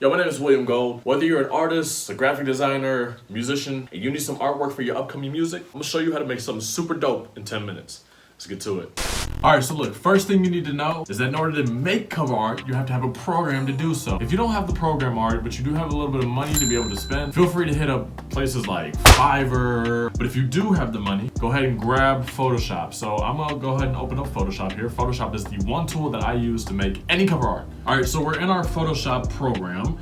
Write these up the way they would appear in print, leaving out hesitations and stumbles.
Yo, my name is William Gold. Whether you're an artist, a graphic designer, musician, and you need some artwork for your upcoming music, I'm gonna show you how to make something super dope in 10 minutes. Let's get to it. Alright, so look, first thing you need to know is that in order to make cover art, you have to have a program to do so. If you don't have the program art, but you do have a little bit of money to be able to spend, feel free to hit up places like Fiverr. But if you do have the money, go ahead and grab Photoshop. So I'm gonna go ahead and open up Photoshop here. Photoshop is the one tool that I use to make any cover art. Alright, so we're in our Photoshop program.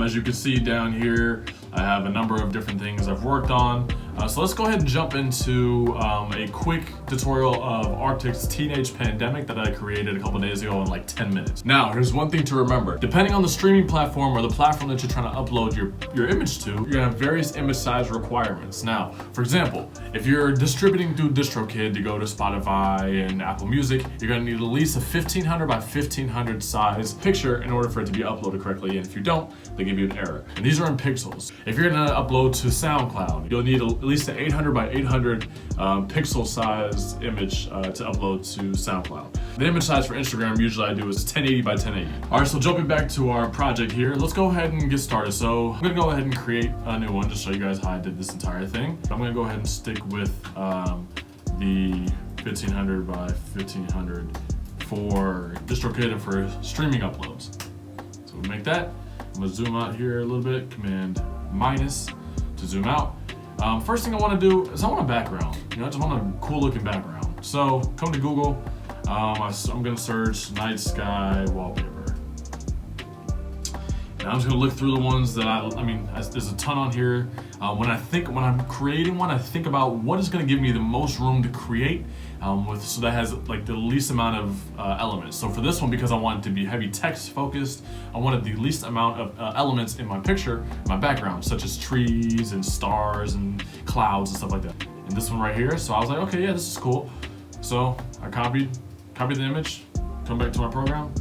As you can see down here, I have a number of different things I've worked on. So let's go ahead and jump into a quick tutorial of Arctic's Teenage Pandemic that I created a couple days ago in like 10 minutes. Now, here's one thing to remember. Depending on the streaming platform or the platform that you're trying to upload your image to, you're gonna have various image size requirements. Now, for example, if you're distributing through DistroKid to go to Spotify and Apple Music, you're gonna need at least a 1500 by 1500 size picture in order for it to be uploaded correctly. And if you don't, they give you an error. And these are in pixels. If you're gonna upload to SoundCloud, you'll need at least an 800 by 800 pixel size image to upload to SoundCloud. The image size for Instagram usually I do is 1080 by 1080. All right, so jumping back to our project here, let's go ahead and get started. So I'm gonna go ahead and create a new one to show you guys how I did this entire thing. I'm gonna go ahead and stick with the 1500 by 1500 for DistroKid and for streaming uploads. So we make that. I'm gonna zoom out here a little bit, Command minus to zoom out. First thing I wanna do is I want a background. I just want a cool looking background. So come to Google, I'm gonna search night sky wallpaper. And I'm just gonna look through the ones that there's a ton on here. When I'm creating one, I think about what is gonna give me the most room to create so that has like the least amount of elements. So for this one, because I want it to be heavy text focused, I wanted the least amount of elements in my picture, my background, such as trees and stars and clouds and stuff like that. And this one right here, so I was like, okay, yeah, this is cool. So I copied the image, come back to my program,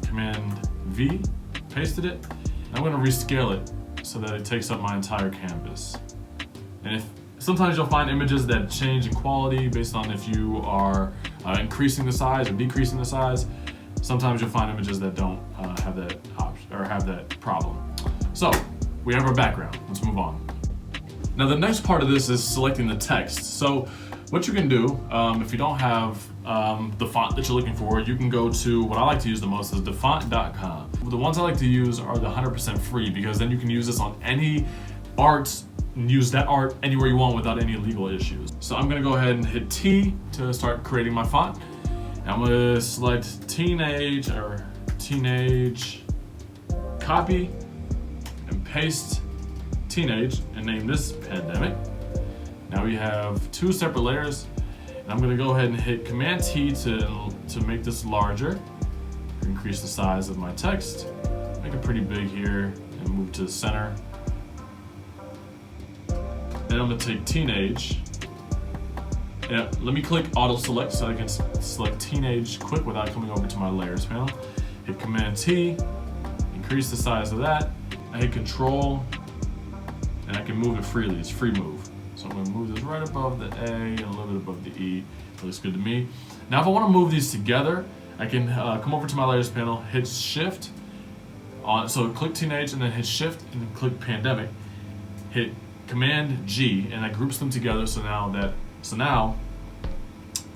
Command V, pasted it, and I'm gonna rescale it so that it takes up my entire canvas. And sometimes you'll find images that change in quality based on if you are increasing the size or decreasing the size. Sometimes you'll find images that don't have that option or have that problem. So we have our background. Let's move on. Now the next part of this is selecting the text. So what you can do if you don't have the font that you're looking for, you can go to what I like to use the most is thefont.com. The ones I like to use are the 100% free because then you can use this on any art. Use that art anywhere you want without any legal issues. So I'm gonna go ahead and hit T to start creating my font. And I'm gonna select teenage, copy, and paste teenage, and name this pandemic. Now we have two separate layers, and I'm gonna go ahead and hit Command T to make this larger, increase the size of my text, make it pretty big here, and move to the center. Then I'm gonna take teenage. Let me click auto select so I can select teenage quick without coming over to my layers panel. Hit Command T, increase the size of that. I hit Control, and I can move it freely. It's free move. So I'm gonna move this right above the A and a little bit above the E. It looks good to me. Now if I wanna move these together, I can come over to my layers panel, hit Shift, so click teenage and then hit Shift and then click pandemic. Hit Command G, and that groups them together. So now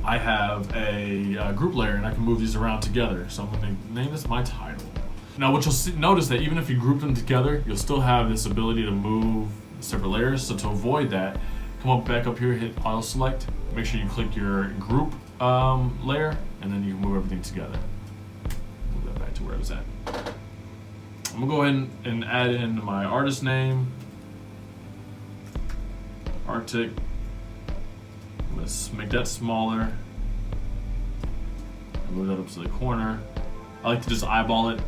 I have a group layer, and I can move these around together. So I'm going to name this my title. Now, what you'll notice that even if you group them together, you'll still have this ability to move separate layers. So to avoid that, come back up here, hit Auto Select. Make sure you click your group layer, and then you can move everything together. Move that back to where it was at. I'm gonna go ahead and add in my artist name. Arctic. Let's make that smaller. Move that up to the corner. I like to just eyeball it.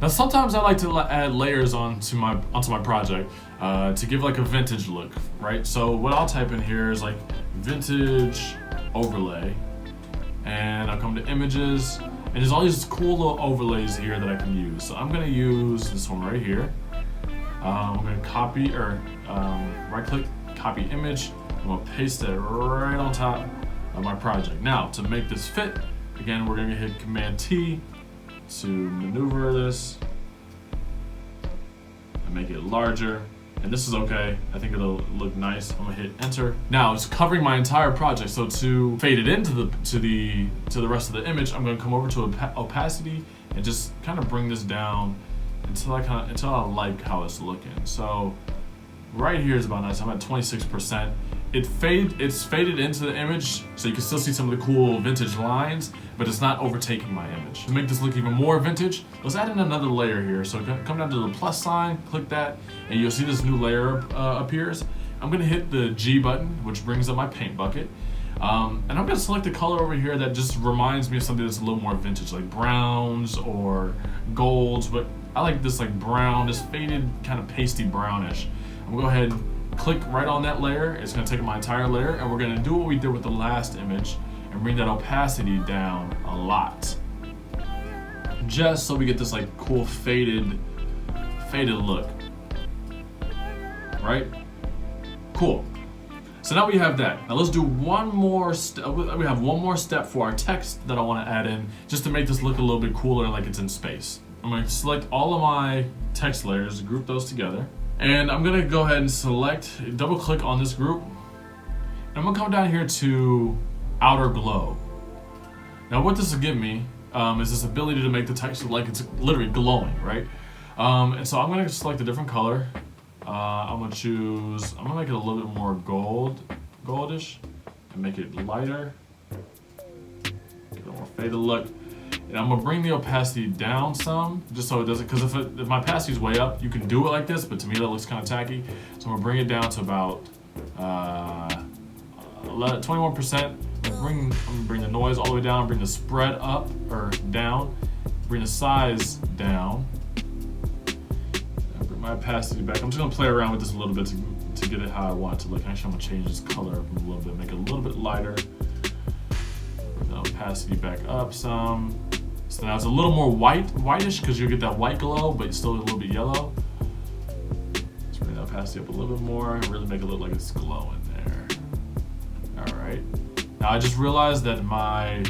Now sometimes I like to add layers onto my project to give like a vintage look, right? So what I'll type in here is like vintage overlay, and I'll come to images, and there's all these cool little overlays here that I can use. So I'm gonna use this one right here. I'm gonna copy or right click, copy image. I'm gonna paste it right on top of my project. Now to make this fit, again, we're gonna hit Command T to maneuver this. and make it larger. And this is okay. I think it'll look nice. I'm gonna hit enter. Now it's covering my entire project. So to fade it into the rest of the image, I'm gonna come over to opacity and just kind of bring this down until I like how it's looking. So right here is about nice. I'm at 26%. It's faded into the image, so you can still see some of the cool vintage lines, but it's not overtaking my image. To make this look even more vintage, let's add in another layer here. So come down to the plus sign, click that, and you'll see this new layer appears. I'm gonna hit the G button, which brings up my paint bucket. And I'm gonna select a color over here that just reminds me of something that's a little more vintage, like browns or golds, but I like this like brown, this faded kind of pasty brownish. I'm gonna go ahead and click right on that layer. It's gonna take my entire layer, and we're gonna do what we did with the last image and bring that opacity down a lot. Just so we get this like cool faded look. Right? Cool. So now we have that. Now let's do one more step. We have one more step for our text that I wanna add in just to make this look a little bit cooler, like it's in space. I'm gonna select all of my text layers, group those together. And I'm gonna go ahead and select, double click on this group. And I'm gonna come down here to outer glow. Now what this will give me is this ability to make the text look like it's literally glowing, right? And so I'm gonna select a different color. I'm gonna make it a little bit more goldish, and make it lighter. Get a little more faded look. And I'm gonna bring the opacity down some, just so it doesn't, because if my opacity is way up, you can do it like this, but to me that looks kind of tacky. So I'm gonna bring it down to about 21%. I'm gonna bring the noise all the way down, bring the spread up or down, bring the size down, and bring my opacity back. I'm just gonna play around with this a little bit to get it how I want it to look. Actually, I'm gonna change this color up a little bit, make it a little bit lighter. Bring the opacity back up some. So now it's a little more whitish because you'll get that white glow, but it's still a little bit yellow. Let's bring the opacity up a little bit more and really make it look like it's glowing there. All right. Now I just realized that my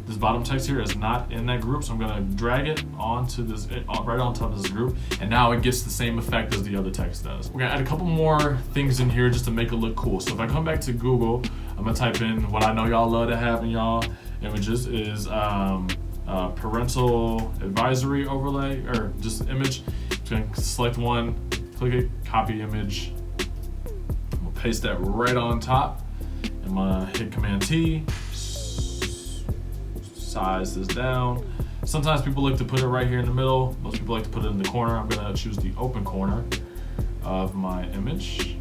this bottom text here is not in that group, so I'm gonna drag it onto this, right on top of this group, and now it gets the same effect as the other text does. We're gonna add a couple more things in here just to make it look cool. So if I come back to Google, I'm gonna type in what I know y'all love to have in y'all images is parental advisory overlay, or just image. I'm gonna select one, click it, copy image. I'm gonna paste that right on top. I'm gonna hit Command T, size this down. Sometimes people like to put it right here in the middle. Most people like to put it in the corner. I'm gonna choose the open corner of my image.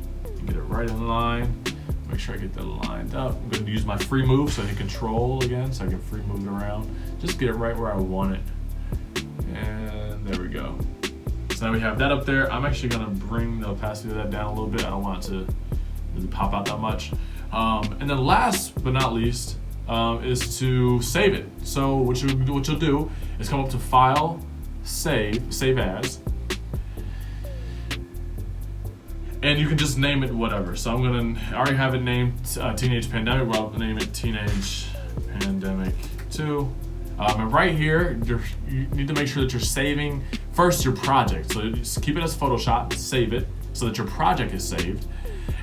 Get it right in line. Make sure I get that lined up. I'm gonna use my free move, so I hit Control again, so I can free move it around. Just get it right where I want it. And there we go. So now we have that up there. I'm actually gonna bring the opacity of that down a little bit. I don't want it to really pop out that much. And then last but not least is to save it. So what you'll do is come up to File, Save As. And you can just name it whatever. So I already have it named Teenage Pandemic. Well, I'll name it Teenage Pandemic 2. And right here, you need to make sure that you're saving first your project. So just keep it as Photoshop, save it, so that your project is saved.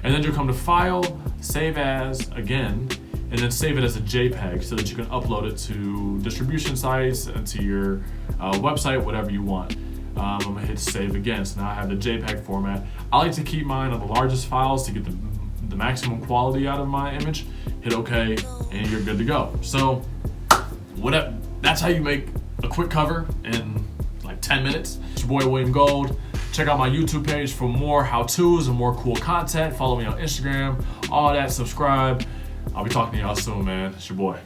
And then you'll come to File, Save As again, and then save it as a JPEG so that you can upload it to distribution sites and to your website, whatever you want. I'm gonna hit save again. So now I have the JPEG format. I like to keep mine on the largest files to get the maximum quality out of my image. Hit OK, and you're good to go. So that's how you make a quick cover in like 10 minutes. It's your boy William Gold. Check out my YouTube page for more how-tos and more cool content. Follow me on Instagram, all that, subscribe. I'll be talking to y'all soon, man. It's your boy.